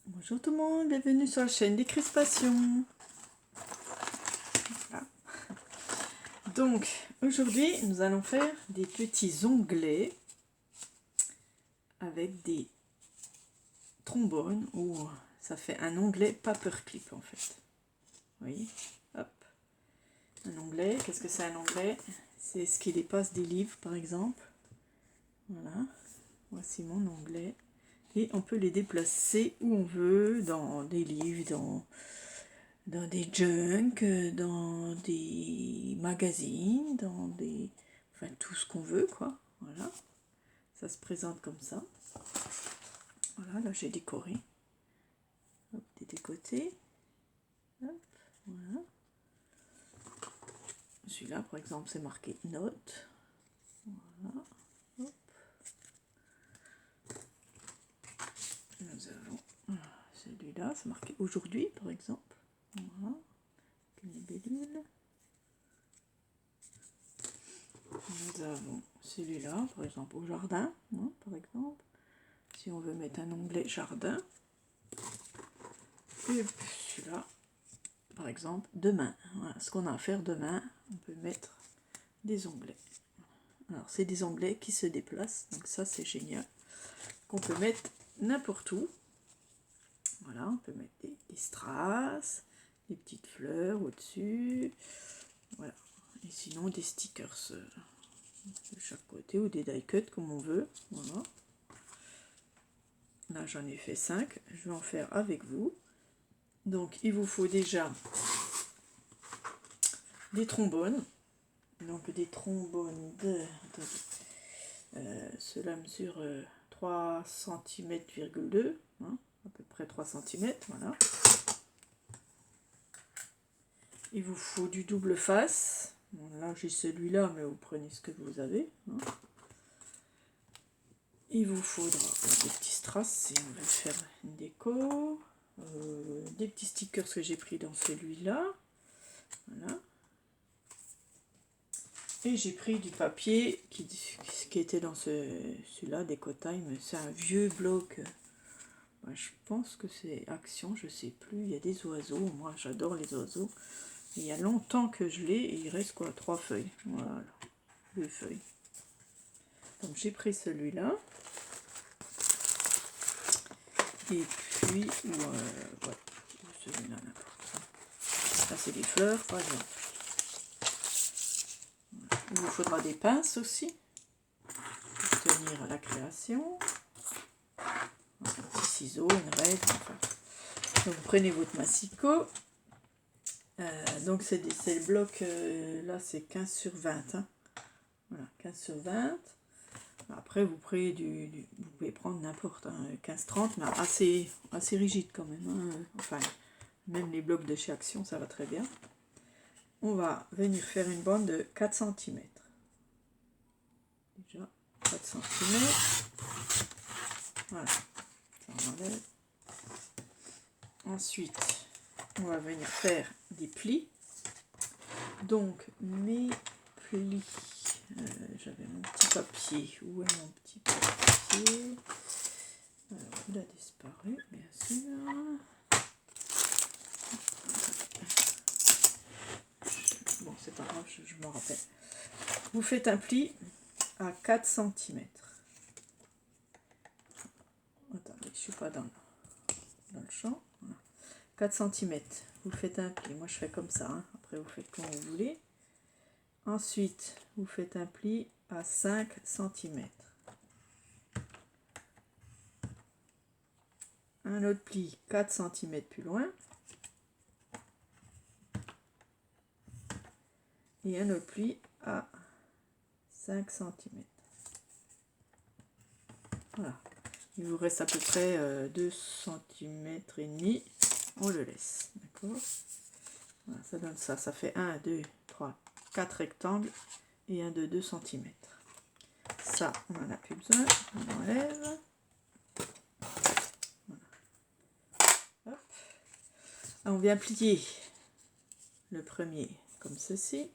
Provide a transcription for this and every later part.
Bonjour tout le monde, bienvenue sur la chaîne des Crispations. Voilà. Donc aujourd'hui nous allons faire des petits onglets avec des trombones ou ça fait un onglet paperclip en fait. Vous voyez, hop, un onglet. Qu'est-ce que c'est un onglet? C'est ce qui dépasse des livres par exemple. Voilà, voici mon onglet. Et on peut les déplacer où on veut, dans des livres, dans des junk, dans des magazines, dans des... Enfin, tout ce qu'on veut, quoi. Voilà. Ça se présente comme ça. Voilà, là j'ai décoré. Hop, des côtés. Hop, voilà. Celui-là, par exemple, c'est marqué note. Voilà. Hop. Nous avons celui-là, c'est marqué aujourd'hui, par exemple. Voilà. Une libellule. Nous avons celui-là, par exemple, au jardin, hein, par exemple. Si on veut mettre un onglet jardin. Et celui-là, par exemple, demain. Voilà, ce qu'on a à faire demain, on peut mettre des onglets. Alors, c'est des onglets qui se déplacent, donc ça, c'est génial. Qu'on peut mettre n'importe où. Voilà, on peut mettre des strass, des petites fleurs au-dessus. Voilà. Et sinon, des stickers de chaque côté ou des die cuts comme on veut. Voilà. Là, j'en ai fait 5. Je vais en faire avec vous. Donc, il vous faut déjà des trombones. Donc, des trombones cela mesure 3 cm,2 hein, à peu près 3 cm. Voilà. Il vous faut du double face. Bon, là, j'ai celui-là, mais vous prenez ce que vous avez. Hein. Il vous faudra des petits strass si on veut faire une déco. Des petits stickers que j'ai pris dans celui-là. Voilà. Et j'ai pris du papier qui était dans celui-là, d'Ecotime. C'est un vieux bloc. Je pense que c'est Action, je sais plus. Il y a des oiseaux. Moi, j'adore les oiseaux. Il y a longtemps que je l'ai et il reste quoi? 3 feuilles. Voilà, 2 feuilles. Donc j'ai pris celui-là. Et puis, ouais, celui-là, n'importe. Ça, c'est des fleurs, par exemple. Il vous faudra des pinces aussi, pour tenir à la création. Un petit ciseau, une règle, enfin. Donc, vous prenez votre massicot. Donc, c'est le bloc, là, c'est 15 sur 20. Hein. Voilà, 15 sur 20. Après, vous pouvez vous pouvez prendre n'importe, hein, 15-30, mais assez rigide quand même. Hein. Enfin, même les blocs de chez Action, ça va très bien. On va venir faire une bande de 4 cm. Déjà, 4 cm. Voilà, ça on enlève. Ensuite, on va venir faire des plis. Donc, mes plis, j'avais mon petit papier. Où est mon petit papier? Il a disparu, bien sûr. Bon, c'est pas grave, je m'en rappelle. Vous faites un pli à 4 cm. Attendez, je suis pas dans le champ. Voilà. 4 cm. Vous faites un pli. Moi, je fais comme ça. Hein. Après, vous faites comme vous voulez. Ensuite, vous faites un pli à 5 cm. Un autre pli 4 cm plus loin. Et un autre pli à 5 cm. Voilà. Il vous reste à peu près 2 cm et demi. On le laisse. D'accord. Voilà, ça donne ça. Ça fait 1, 2, 3, 4 rectangles et un de 2 cm. Ça, on n'en a plus besoin. On enlève. Voilà. Hop. On vient plier le premier comme ceci.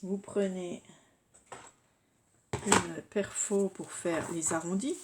Vous prenez une perfo pour faire les arrondis.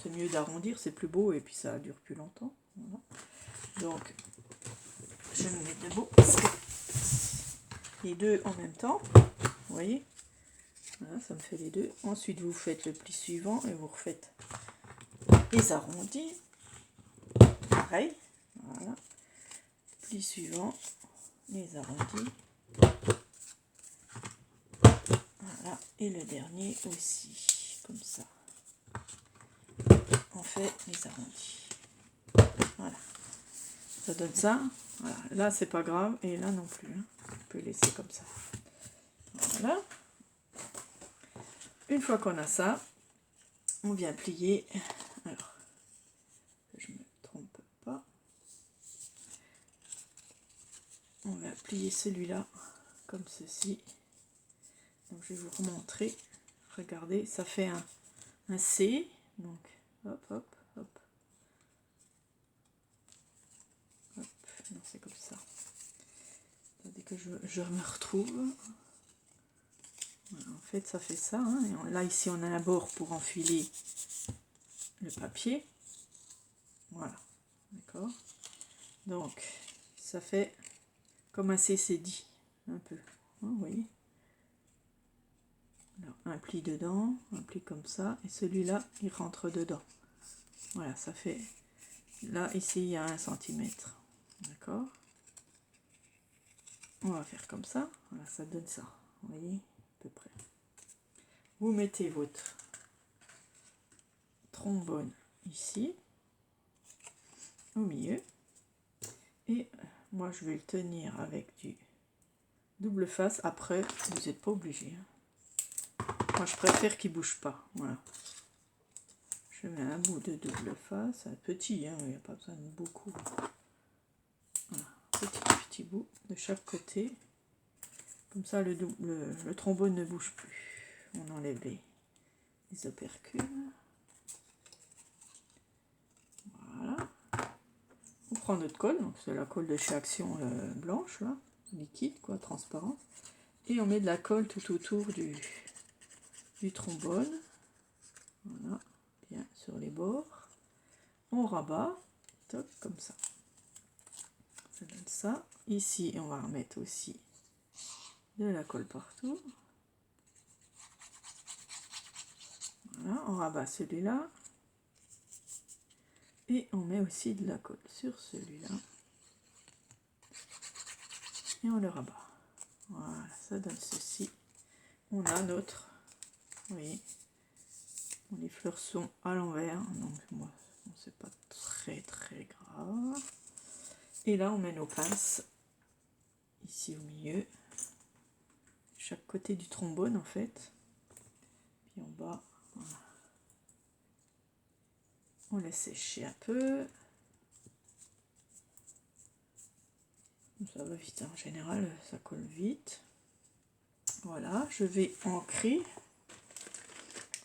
C'est mieux d'arrondir, c'est plus beau et puis ça dure plus longtemps. Voilà. Donc, je me mets debout. Les deux en même temps, vous voyez, voilà, ça me fait les deux. Ensuite, vous faites le pli suivant et vous refaites les arrondis. Pareil, voilà. Pli suivant, les arrondis. Voilà, et le dernier aussi, comme ça. On fait les arrondis. Voilà, ça donne ça. Voilà. Là, c'est pas grave et là non plus. Hein. On peut laisser comme ça. Voilà. Une fois qu'on a ça, on vient plier. Alors, que je me trompe pas. On va plier celui-là comme ceci. Donc, je vais vous remontrer. Regardez, ça fait un C. Donc, hop, hop, hop. Hop, non, c'est comme ça. Dès que je me retrouve. Voilà, en fait, ça fait ça. Hein, et là, ici, on a un bord pour enfiler le papier. Voilà, d'accord. Donc, ça fait comme un CCD, un peu. Hein, vous voyez. Alors, un pli dedans, un pli comme ça, et celui-là, il rentre dedans. Voilà, ça fait... Là, ici, il y a 1 cm. D'accord. On va faire comme ça. Voilà, ça donne ça. Vous voyez, à peu près. Vous mettez votre trombone ici, au milieu. Et moi, je vais le tenir avec du double face. Après, vous n'êtes pas obligé. Moi, je préfère qu'il ne bouge pas. Voilà. Je mets un bout de double face. Un petit, hein, il n'y a pas besoin de beaucoup. Voilà. Petit bout de chaque côté. Comme ça, le trombone ne bouge plus. On enlève les opercules. Voilà. On prend notre colle. Donc, c'est la colle de chez Action blanche, là. Liquide, quoi, transparent. Et on met de la colle tout autour du trombone. Voilà, bien sur les bords. On rabat, top, comme ça. Ça donne ça. Ici, on va remettre aussi de la colle partout. Voilà, on rabat celui-là. Et on met aussi de la colle sur celui-là. Et on le rabat. Voilà, ça donne ceci. On a notre... Vous voyez, les fleurs sont à l'envers. Donc, moi, c'est pas très grave. Et là, on met nos pinces ici au milieu. Chaque côté du trombone, en fait. Puis en bas, voilà. On laisse sécher un peu. Ça va vite, hein. En général, ça colle vite. Voilà, je vais ancrer.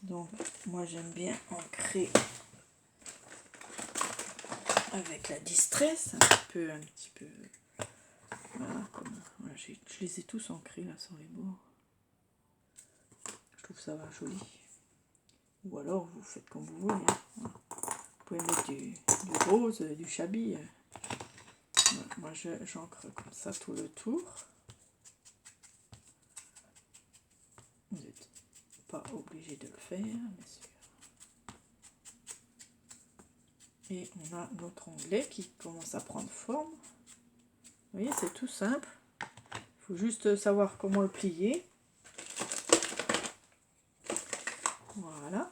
Donc, moi, j'aime bien ancrer avec la Distress, un petit peu. Voilà, comme voilà, je les ai tous ancrés là sur les bords. Je trouve ça va joli. Ou alors, vous faites comme vous voulez. Hein. Voilà. Vous pouvez mettre du rose, du chablis. Voilà, moi, j'ancre comme ça tout le tour. Vous n'êtes pas obligé de le faire, bien sûr. Et on a notre onglet qui commence à prendre forme. Vous voyez, c'est tout simple. Il faut juste savoir comment le plier. Voilà.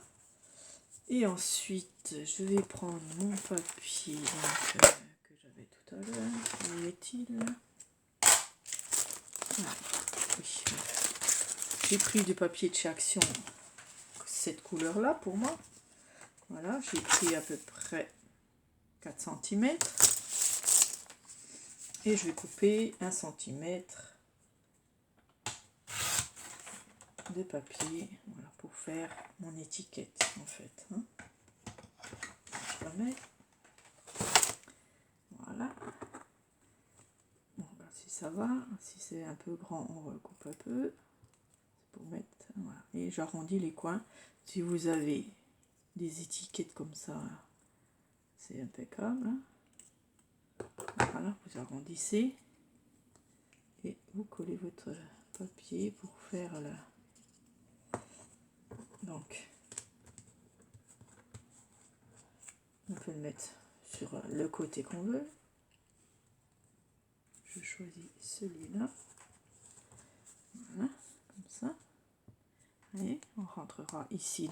Et ensuite, je vais prendre mon papier donc, que j'avais tout à l'heure. Où est-il? Voilà. Oui. J'ai pris du papier de chez Action, cette couleur-là pour moi. Voilà, j'ai pris à peu près 4 cm. Et je vais couper 1 cm de papier, voilà, pour faire mon étiquette en fait. Hein. Je la mets. Voilà. Bon, ben, si ça va, si c'est un peu grand, on recoupe un peu. C'est pour mettre, voilà. Et j'arrondis les coins. Si vous avez des étiquettes comme ça, c'est impeccable. Voilà, vous arrondissez et vous collez votre papier pour faire la... Donc, on peut le mettre sur le côté qu'on veut. Je choisis celui-là. Voilà, comme ça. Et on rentrera ici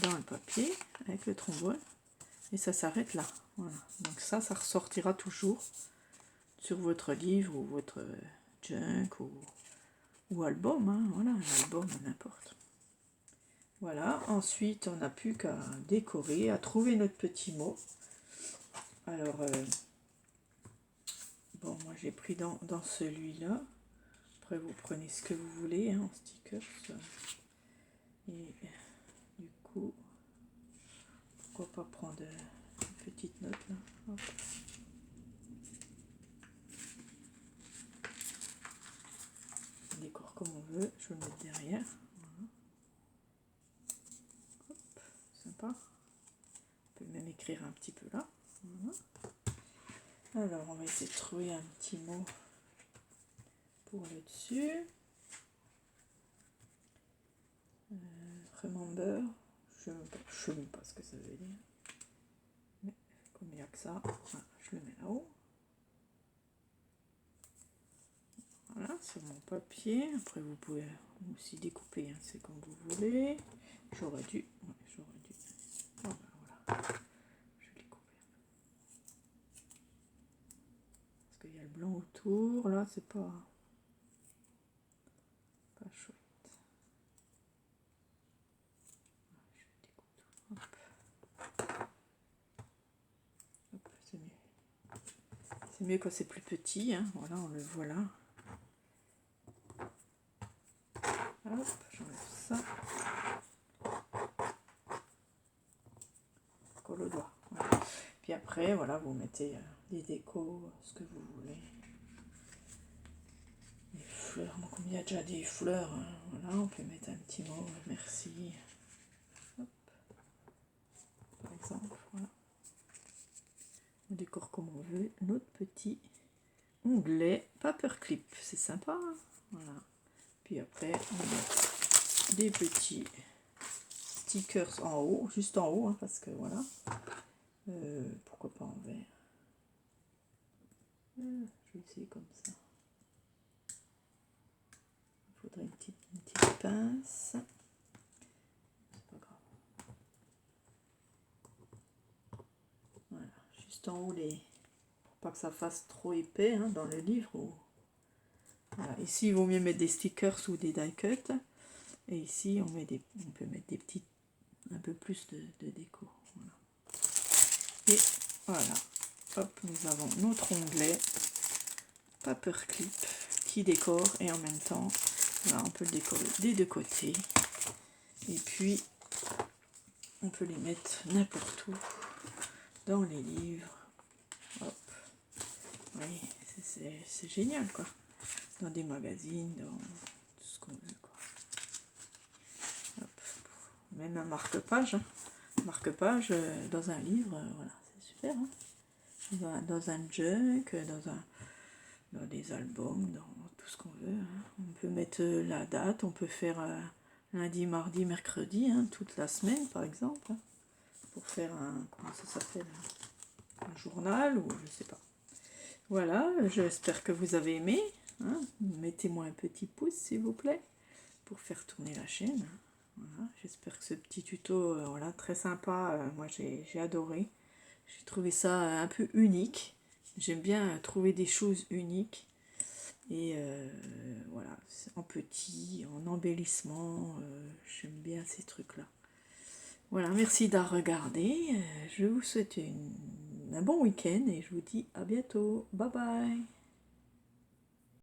dans le papier avec le trombone. Et ça s'arrête là. Voilà. Donc ça ressortira toujours sur votre livre ou votre junk ou album. Hein. Voilà, un album, n'importe. Voilà, ensuite on n'a plus qu'à décorer, à trouver notre petit mot. Alors, bon, moi j'ai pris dans celui-là. Après vous prenez ce que vous voulez hein, en stickers. Et du coup, pourquoi pas prendre une petite note là. Hop. On décore comme on veut, je vais le mettre derrière. Voilà. Hop, sympa. On peut même écrire un petit peu là. Voilà. Alors on va essayer de trouver un petit mot pour le dessus. Remember, je ne sais même pas ce que ça veut dire. Mais comme il n'y a que ça, voilà, je le mets là-haut. Voilà, sur mon papier. Après vous pouvez aussi découper, hein, c'est comme vous voulez. J'aurais dû. Ouais, j'aurais dû. Voilà, voilà. Je vais les couper. Parce qu'il y a le blanc autour, là c'est pas chouette. Je découpe tout. Hop. Hop, c'est mieux. C'est mieux quand c'est plus petit, hein. Voilà, on le voit là. Hop, j'enlève ça. Colle au doigt. Voilà. Puis après, voilà, vous mettez des décos, ce que vous voulez. Des fleurs, donc il y a déjà des fleurs. Hein. Voilà, on peut mettre un petit mot, merci. Hop. Par exemple, voilà. On décore comme on veut. Notre petit onglet paperclip, c'est sympa. Hein. Voilà. Puis après, on met des petits stickers en haut, juste en haut, hein, parce que voilà. Pourquoi pas en vert. Je vais essayer comme ça. Il faudrait une petite pince. C'est pas grave. Voilà, juste en haut pour pas que ça fasse trop épais hein, dans le livre. Voilà. Ici, il vaut mieux mettre des stickers ou des die cuts. Et ici, on peut mettre des petites, un peu plus de déco. Voilà. Et voilà. Hop, nous avons notre onglet paperclip qui décore et en même temps, voilà, on peut le décorer des deux côtés. Et puis, on peut les mettre n'importe où dans les livres. Hop. Oui, c'est génial quoi. Dans des magazines, dans tout ce qu'on veut quoi. Hop. Même un marque-page. Hein. Marque-page dans un livre, voilà, c'est super. Hein. Dans un junk, dans des albums, dans tout ce qu'on veut. Hein. On peut mettre la date, on peut faire lundi, mardi, mercredi, hein, toute la semaine par exemple. Hein, pour faire comment ça s'appelle, un journal ou je sais pas. Voilà, j'espère que vous avez aimé. Hein. Mettez-moi un petit pouce s'il vous plaît pour faire tourner la chaîne. Voilà, j'espère que ce petit tuto, voilà, très sympa, moi j'ai adoré. J'ai trouvé ça un peu unique. J'aime bien trouver des choses uniques. Et voilà, en petit, en embellissement, j'aime bien ces trucs-là. Voilà, merci d'avoir regardé. Je vous souhaite un bon week-end et je vous dis à bientôt. Bye bye.